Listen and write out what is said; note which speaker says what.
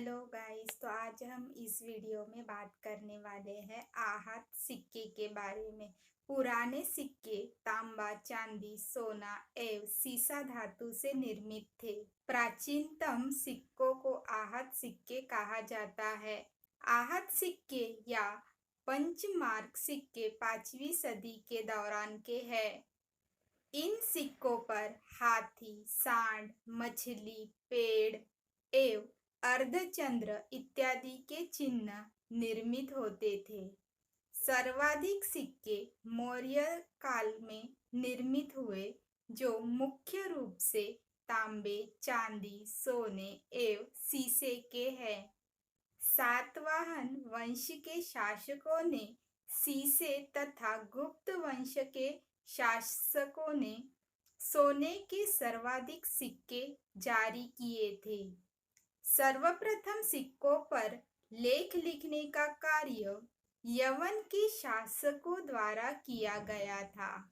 Speaker 1: Hello guys. तो आज हम इस वीडियो में बात करने वाले हैं आहत सिक्के के बारे में। पुराने सिक्के तांबा, चांदी, सोना एवं सीसा धातु से निर्मित थे। प्राचीनतम सिक्कों को आहत सिक्के कहा जाता है। आहत सिक्के या पंचमार्क सिक्के 5वीं सदी के दौरान के हैं। इन सिक्कों पर हाथी, सांड, मछली, पेड़ एवं अर्धचंद्र इत्यादि के चिन्ह निर्मित होते थे। सर्वाधिक सिक्के मौर्य काल में निर्मित हुए, जो मुख्य रूप से तांबे, चांदी, सोने एवं सीसे के हैं। सातवाहन वंश के शासकों ने सीसे तथा गुप्त वंश के शासकों ने सोने के सर्वाधिक सिक्के जारी किए थे। सर्वप्रथम सिक्कों पर लेख लिखने का कार्य यवन के शासकों द्वारा किया गया था।